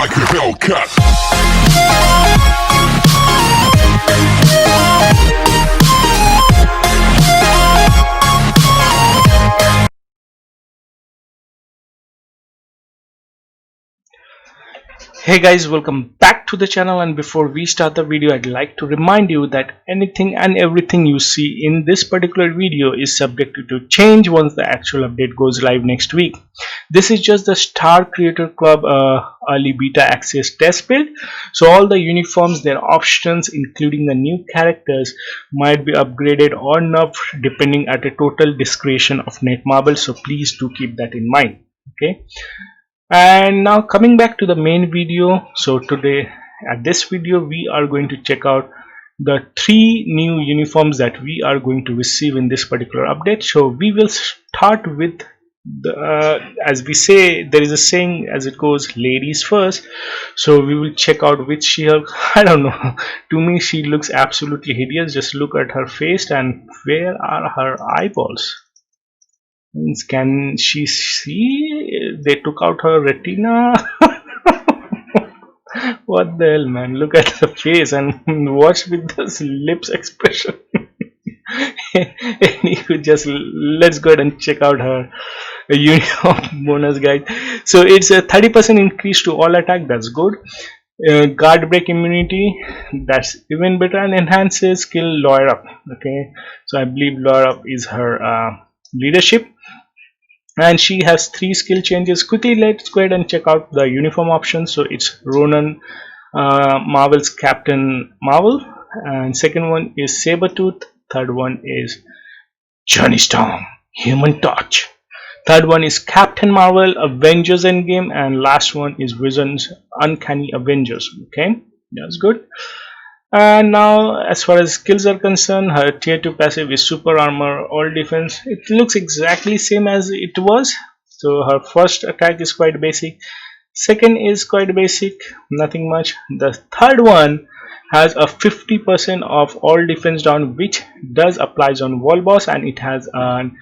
like a Hellcat. Hey guys, welcome back to the channel, and before we start the video I'd like to remind you that anything and everything you see in this particular video is subject to change once the actual update goes live next week. This is just the Star Creator Club early beta access test build, so all the uniforms, their options including the new characters might be upgraded or nerfed depending at a total discretion of Netmarble, so please do keep that in mind. Okay, and now coming back to the main video. So today at this video we are going to check out the 3 new uniforms that we are going to receive in this particular update. So we will start with the as we say, there is a saying as it goes, ladies first. So we will check out which She-Hulk. I don't know, to me she looks absolutely hideous. Just look at her face, and where are her eyeballs? Can she see? They took out her retina. What the hell, man? Look at the face and watch with this lips expression. Anyway, just let's go ahead and check out her uniform bonus, guys. So it's a 30% increase to all attack. That's good. Guard break immunity, that's even better, and enhances skill lawyer up. Okay, so I believe lawyer up is her leadership, and she has 3 skill changes. Quickly, let's go ahead and check out the uniform options. So it's Ronan, Marvel's Captain Marvel, and second one is Sabretooth, third one is Johnny Storm, Human Torch, third one is Captain Marvel, Avengers Endgame, and last one is Vision's Uncanny Avengers. Okay, that's good. And now as far as skills are concerned, her tier 2 passive is super armor, all defense. It looks exactly same as it was. So her first attack is quite basic, second is quite basic, nothing much. The third one has a 50% of all defense down, which does applies on wall boss, and it has an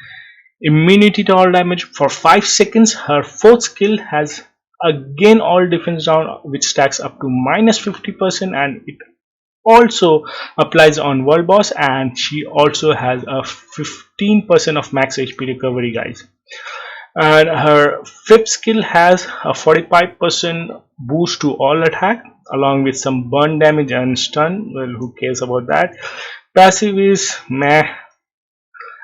immunity to all damage for 5 seconds. Her fourth skill has again all defense down, which stacks up to minus 50%, and it also applies on world boss, and she also has a 15% of max HP recovery, guys. And her fifth skill has a 45% boost to all attack along with some burn damage and stun. Well, who cares about that? Passive is meh,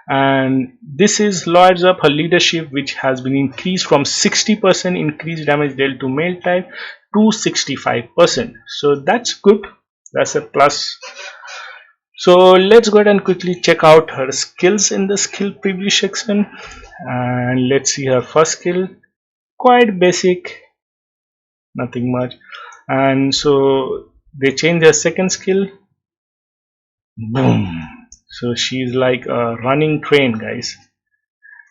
and this is lawyers up, her leadership, which has been increased from 60% increased damage dealt to male type to 65%, so that's good, that's a plus. So let's go ahead and quickly check out her skills in the skill preview section, and let's see her first skill. Quite basic, nothing much. And so they changed her second skill. Boom. So she's like a running train, guys.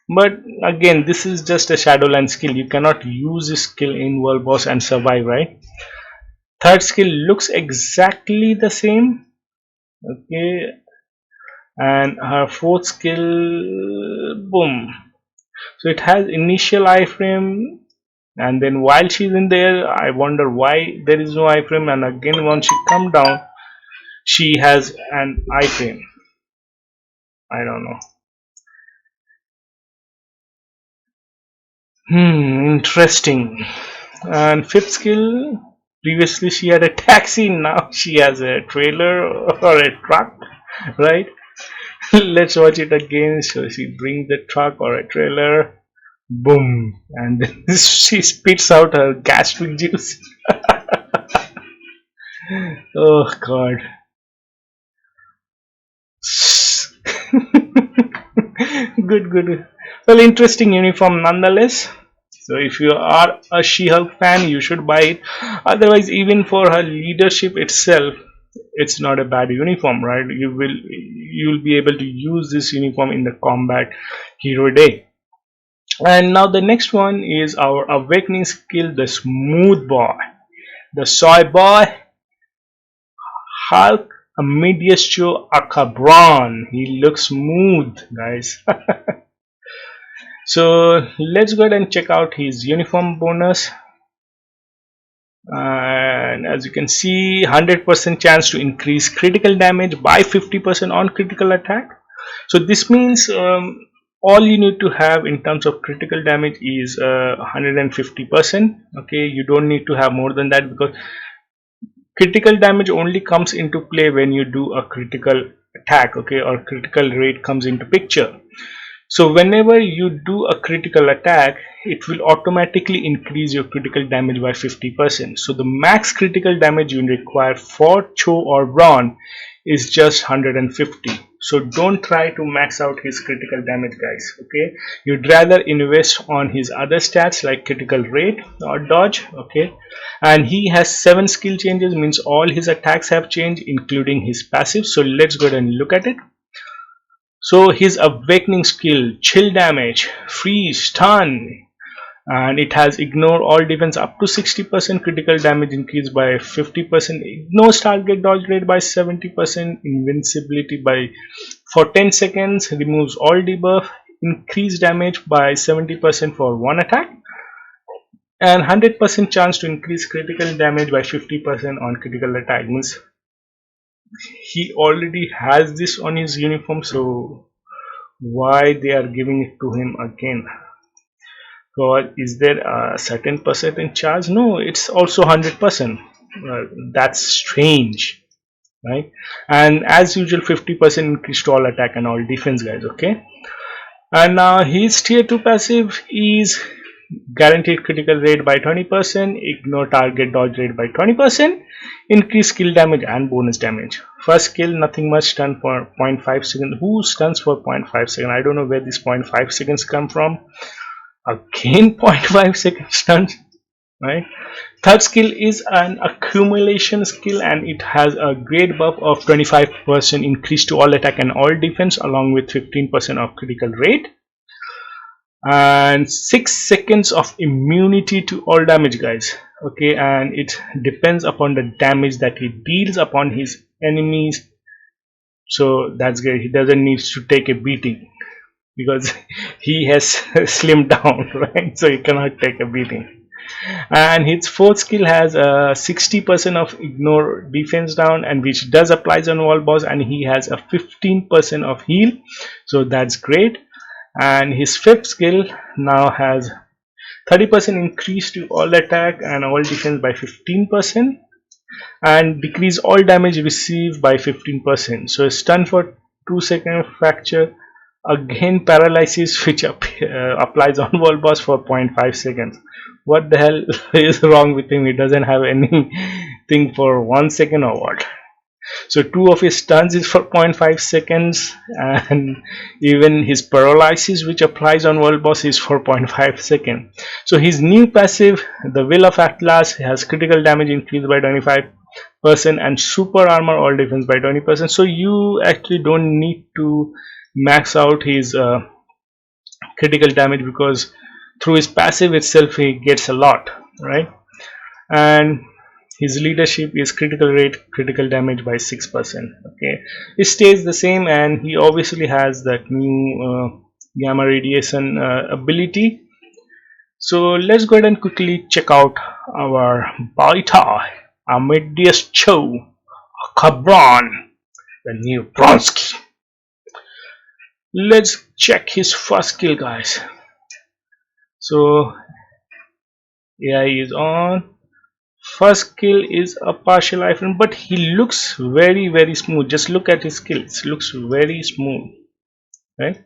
But again, this is just a Shadowland skill. You cannot use this skill in world boss and survive, right? Third skill looks exactly the same. Okay, and her fourth skill, boom. So it has initial iframe, and then while she's in there, I wonder why there is no iframe, and again once she come down, she has an iframe. I don't know. Interesting. And fifth skill, previously she had a taxi, now she has a trailer or a truck, right? Let's watch it again. So she brings the truck or a trailer, boom, and then she spits out her gastric juice. Oh god. Good. Well, interesting uniform nonetheless. So if you are a She-Hulk fan, you should buy it. Otherwise, even for her leadership itself, it's not a bad uniform, right? You'll be able to use this uniform in the combat hero day. And now the next one is our awakening skill, the smooth boy, the soy boy, Hulk Amadeus Cho aka Brawn. He looks smooth, guys. So let's go ahead and check out his uniform bonus. And as you can see, 100% chance to increase critical damage by 50% on critical attack. So this means all you need to have in terms of critical damage is 150%. Okay, you don't need to have more than that, because critical damage only comes into play when you do a critical attack, okay, or critical rate comes into picture. So whenever you do a critical attack, it will automatically increase your critical damage by 50%. So the max critical damage you require for Cho or Brawn is just 150. So don't try to max out his critical damage, guys. Okay, you'd rather invest on his other stats like critical rate or dodge. Okay, and he has 7 skill changes, means all his attacks have changed including his passive. So let's go ahead and look at it. So his awakening skill, chill damage, freeze, stun, and it has ignore all defense up to 60%, critical damage increased by 50%, ignores target dodge rate by 70%, invincibility by for 10 seconds, removes all debuff, increased damage by 70% for one attack, and 100% chance to increase critical damage by 50% on critical attack. Means he already has this on his uniform, so why they are giving it to him again? Or is there a certain percent charge? No, it's also 100%. That's strange, right? And as usual, 50% increase to all attack and all defense, guys. Okay, and now his tier 2 passive is guaranteed critical rate by 20%, ignore target dodge rate by 20%, increase skill damage and bonus damage. First skill, nothing much, stun for 0.5 seconds. Who stuns for 0.5 seconds? I don't know where these 0.5 seconds come from. Again 0.5 second stuns, right? Third skill is an accumulation skill, and it has a great buff of 25% increase to all attack and all defense, along with 15% of critical rate, and 6 seconds of immunity to all damage, guys. Okay, and it depends upon the damage that he deals upon his enemies. So that's great. He doesn't need to take a beating because he has slimmed down, right? So he cannot take a beating. And his fourth skill has 60% of ignore defense down, and which does applies on wall boss, and he has a 15% of heal, so that's great. And his fifth skill now has 30% increase to all attack and all defense by 15%, and decrease all damage received by 15%. So stun for 2 seconds, fracture, again paralysis, which applies on wall boss for 0.5 seconds. What the hell is wrong with him? He doesn't have anything for 1 second or what? So 2 of his stuns is for 0.5 seconds, and even his paralysis, which applies on world boss, is for 0.5 seconds. So his new passive, the Will of Atlas, has critical damage increased by 25% and super armor all defense by 20%. So you actually don't need to max out his critical damage, because through his passive itself he gets a lot, right? And his leadership is critical rate, critical damage by 6%. Okay, it stays the same, and he obviously has that new gamma radiation ability. So let's go ahead and quickly check out our Baita Amadeus Cho Brawn, the new Bronski. Let's check his first skill, guys. So AI is on. First skill is a partial iframe, but he looks very smooth. Just look at his skills, looks very smooth, right?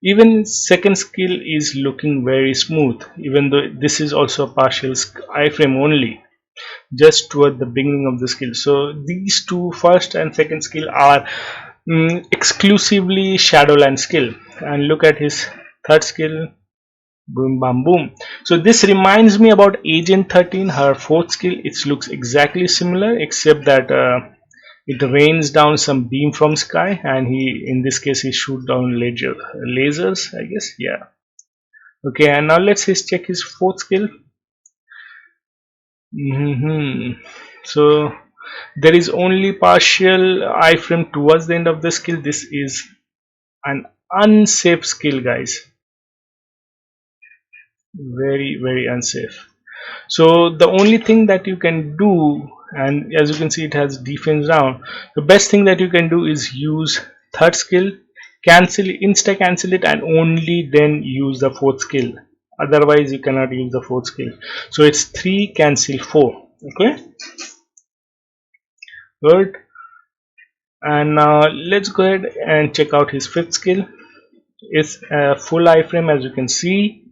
Even second skill is looking very smooth, even though this is also a partial iframe only, just toward the beginning of the skill. So these two, first and second skill, are exclusively Shadowland skill. And look at his third skill, boom bam boom. So this reminds me about Agent 13, her fourth skill. It looks exactly similar, except that it rains down some beam from sky, and he, in this case, he shoot down lasers, I guess. Yeah, okay. And now let's check his fourth skill. So there is only partial iframe towards the end of the skill. This is an unsafe skill, guys. Very unsafe. So the only thing that you can do, and as you can see it has defense down, the best thing that you can do is use third skill, cancel, insta cancel it, and only then use the fourth skill. Otherwise you cannot use the fourth skill. So it's 3 cancel 4. Okay, good. And now let's go ahead and check out his fifth skill. It's a full iframe. As you can see,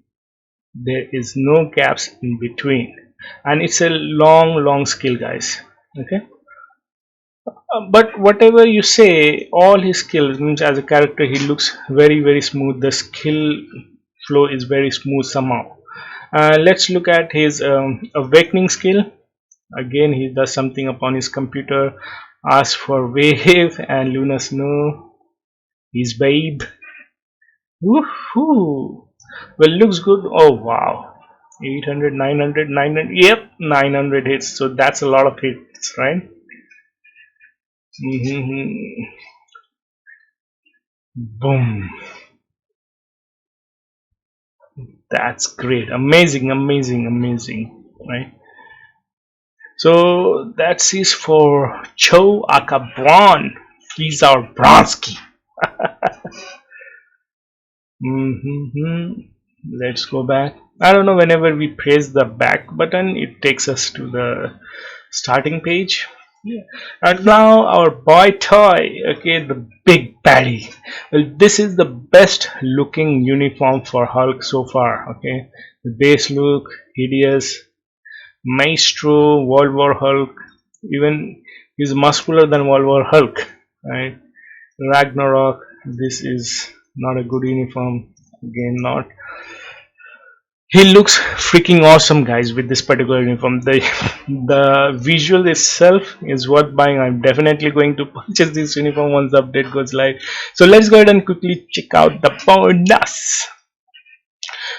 there is no gaps in between, and it's a long skill, guys. Okay, but whatever you say, all his skills means as a character he looks very smooth. The skill flow is very smooth somehow. Let's look at his awakening skill. Again, he does something upon his computer, asks for wave and Luna Snow, his babe. Woohoo! Well, looks good. Oh wow, 800, 900, 900. Yep, 900 hits. So that's a lot of hits, right? Boom. That's great. Amazing. Right? So that's it for Cho aka Brawn. He's our Bronski. Let's go back. I don't know, whenever we press the back button it takes us to the starting page. Yeah. And now our boy toy, okay, the big baddie. Well, this is the best looking uniform for Hulk so far. Okay, the base look hideous. Maestro, World War Hulk, even he's muscular than World War Hulk, right? Ragnarok, this is not a good uniform, again not. He looks freaking awesome, guys, with this particular uniform. The visual itself is worth buying. I'm definitely going to purchase this uniform once the update goes live. So let's go ahead and quickly check out the bonus.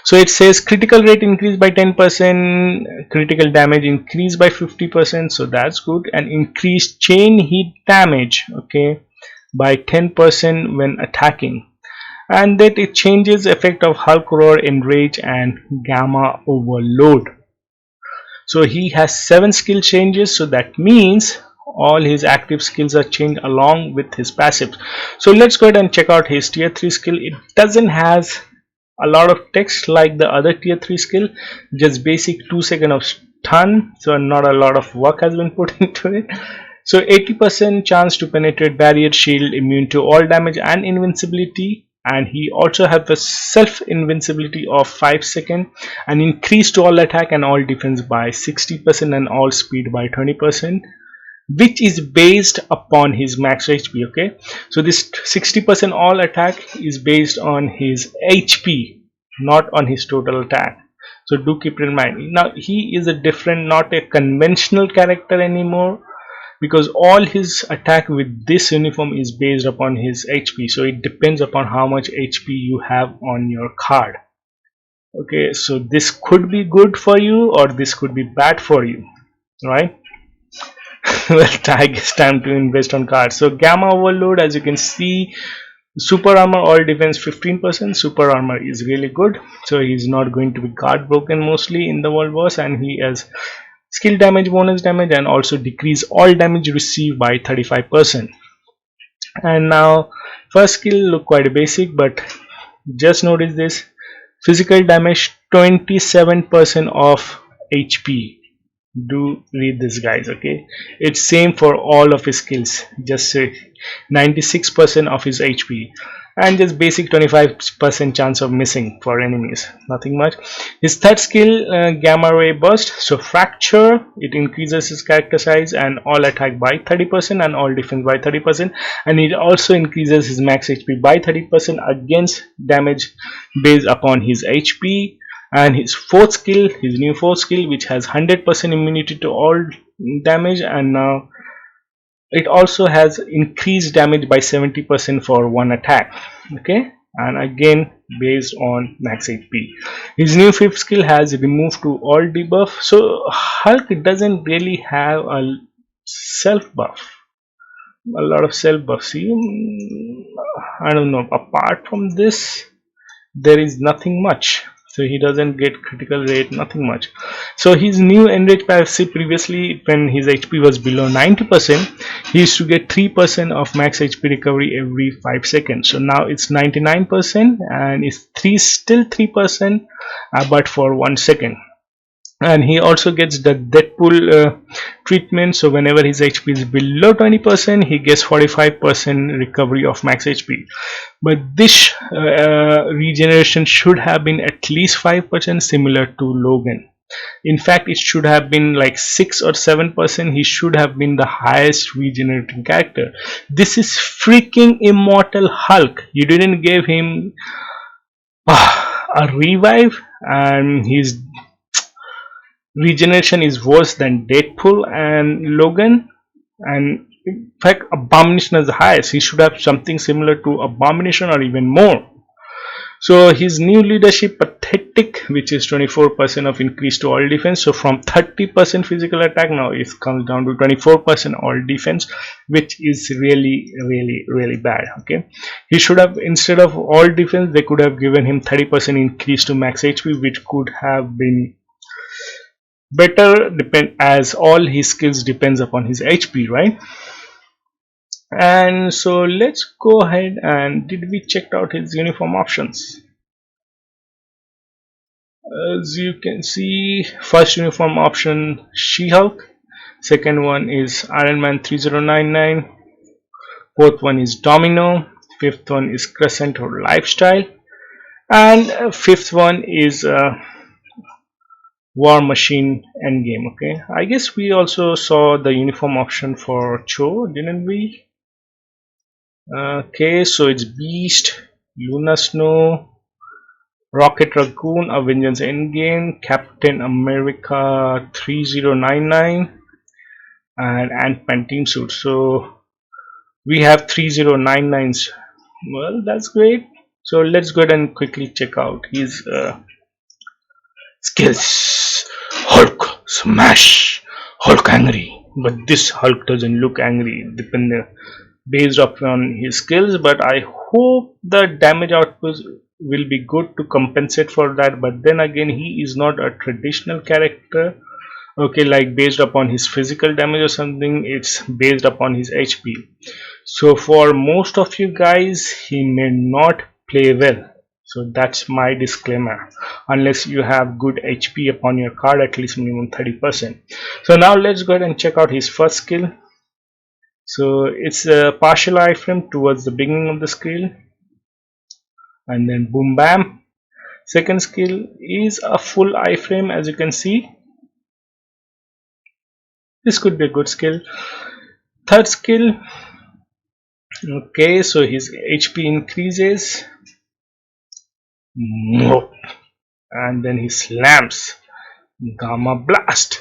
So it says critical rate increased by 10%, critical damage increased by 50%, so that's good, and increased chain hit damage, okay, by 10% when attacking, and that it changes effect of Hulk Roar, Enrage, and Gamma Overload. So he has 7 skill changes, so that means all his active skills are changed along with his passives. So let's go ahead and check out his tier 3 skill. It doesn't has a lot of text like the other tier 3 skill, just basic 2 second of stun, so not a lot of work has been put into it. So 80% chance to penetrate barrier, shield, immune to all damage and invincibility, and he also has the self invincibility of 5 seconds, and increase to all attack and all defense by 60% and all speed by 20%, which is based upon his max HP. Okay, so this 60% all attack is based on his HP, not on his total attack, so do keep it in mind. Now he is a different, not a conventional character anymore, because all his attack with this uniform is based upon his HP, so it depends upon how much HP you have on your card. Okay, so this could be good for you or this could be bad for you, right? Well, I guess time to invest on cards. So Gamma Overload, as you can see, super armor, all defense 15%. Super armor is really good, so he's not going to be guard broken mostly in the world boss, and he has skill damage, bonus damage, and also decrease all damage received by 35%. And now first skill look quite basic, but just notice this: physical damage 27% of HP. Do read this, guys. Okay, it's same for all of his skills, just say 96% of his HP, and just basic 25% chance of missing for enemies, nothing much. His third skill, gamma ray burst, so fracture, it increases his character size and all attack by 30% and all defense by 30%, and it also increases his max HP by 30% against damage based upon his HP. And his fourth skill, his new fourth skill, which has 100% immunity to all damage, and now it also has increased damage by 70% for one attack. Okay, and again based on max HP. His new fifth skill has removed to all debuff, so Hulk doesn't really have a self buff, a lot of self buff. See, I don't know, apart from this there is nothing much. so he doesn't get critical rate, nothing much. So his new enraged passive, previously when his HP was below 90%, he used to get 3% of max HP recovery every 5 seconds. So now it's 99% and it's still 3%, but for 1 second. And he also gets the Deadpool treatment, so whenever his HP is below 20%, he gets 45% recovery of max HP. But this regeneration should have been at least 5%, similar to Logan. In fact, it should have been like 6 or 7%. He should have been the highest regenerating character. This is freaking Immortal Hulk. You didn't give him a revive, and his regeneration is worse than Deadpool and Logan. And in fact, Abomination is the highest. He should have something similar to Abomination or even more. So his new leadership, pathetic, which is 24% of increase to all defense. So from 30% physical attack, now it comes down to 24% all defense, which is really bad. Okay, he should have, instead of all defense, they could have given him 30% increase to max HP, which could have been better, as all his skills depends upon his HP, right? And so let's go ahead, and did we check out his uniform options? As you can see, first uniform option She-Hulk, second one is Iron Man 3099, fourth one is Domino, fifth one is Crescent or Lifestyle, and fifth one is War Machine Endgame. Okay, I guess we also saw the uniform option for Cho, didn't we? Okay, so it's Beast, Luna Snow, Rocket Raccoon, Avengers Endgame, Captain America 3099, and Ant-Man Team Suit. So we have 3099s. Well, that's great. So let's go ahead and quickly check out his skills. Hulk smash, Hulk angry, but this Hulk doesn't look angry, based upon his skills, but I hope the damage output will be good to compensate for that. But then again, he is not a traditional character, okay, like based upon his physical damage or something. It's based upon his HP. So for most of you guys, he may not play well. So that's my disclaimer, unless you have good HP upon your card, at least minimum 30%. So now let's go ahead and check out his first skill. So it's a partial iframe towards the beginning of the skill, and then boom bam. Second skill is a full iframe, as you can see. This could be a good skill. Third skill, okay, so his HP increases, and then he slams, Gamma Blast.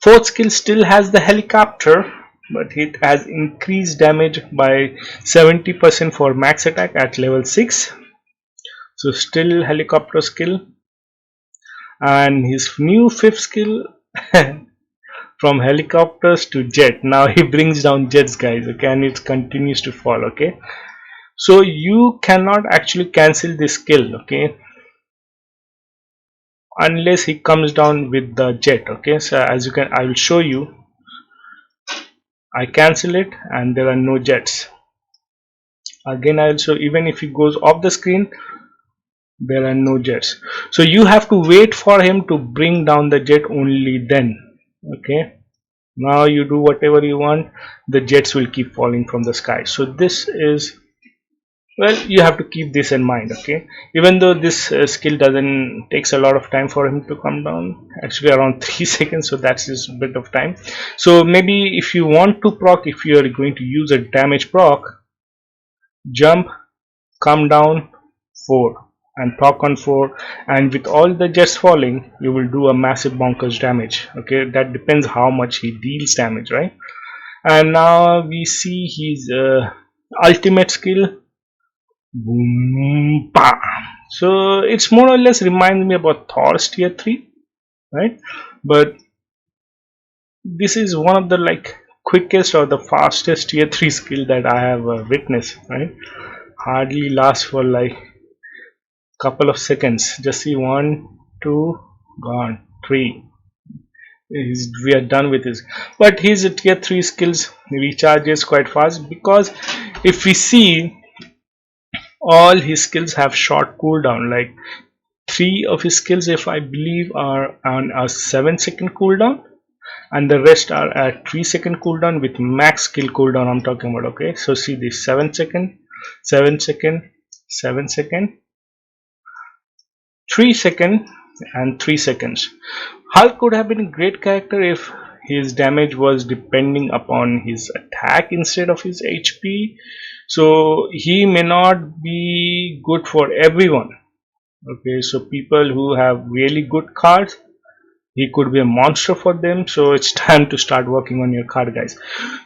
Fourth skill still has the helicopter, but it has increased damage by 70% for max attack at level 6. So still helicopter skill. And his new fifth skill, from helicopters to jet. Now he brings down jets, guys, okay, and it continues to fall. Okay, so you cannot actually cancel this skill, okay, unless he comes down with the jet. Okay, so as you can, I will show you. I cancel it and there are no jets. Again, I will show, even if he goes off the screen, there are no jets. So you have to wait for him to bring down the jet, only then. Okay, now you do whatever you want, the jets will keep falling from the sky. So this is, well, you have to keep this in mind. Okay, even though this skill takes a lot of time for him to come down, actually around 3 seconds, so that's just a bit of time. So maybe if you want to proc, if you are going to use a damage proc, jump, come down 4 and proc on 4, and with all the jets falling, you will do a massive bonkers damage. Okay, that depends how much he deals damage, right? And now we see his ultimate skill, boom bam. So it's more or less reminds me about Thor's tier 3, right? But this is one of the quickest or the fastest tier 3 skill that I have witnessed, right? Hardly lasts for couple of seconds. Just see, 1, 2, gone, 3. We are done with his, but his tier 3 skills recharges quite fast, because if we see, all his skills have short cooldown. Like 3 of his skills, if I believe, are on a 7-second cooldown, and the rest are at 3-second cooldown with max skill cooldown I'm talking about. Okay, so see this: 7 second, 7 second, 7 second, 3 second, and 3 seconds. Hulk could have been a great character if his damage was depending upon his attack instead of his HP. So he may not be good for everyone. Okay, so people who have really good cards, he could be a monster for them. So it's time to start working on your card, guys.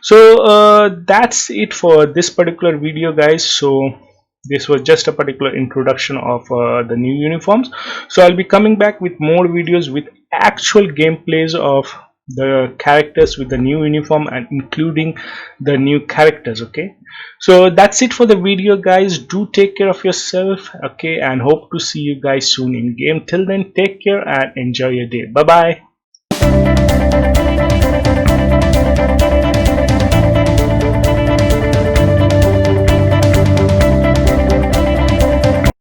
So that's it for this particular video, guys. So this was just a particular introduction of the new uniforms. So I'll be coming back with more videos with actual gameplays of the characters with the new uniform and including the new characters. Okay, so that's it for the video, guys. Do take care of yourself, okay, and hope to see you guys soon in game. Till then, take care and enjoy your day. Bye bye.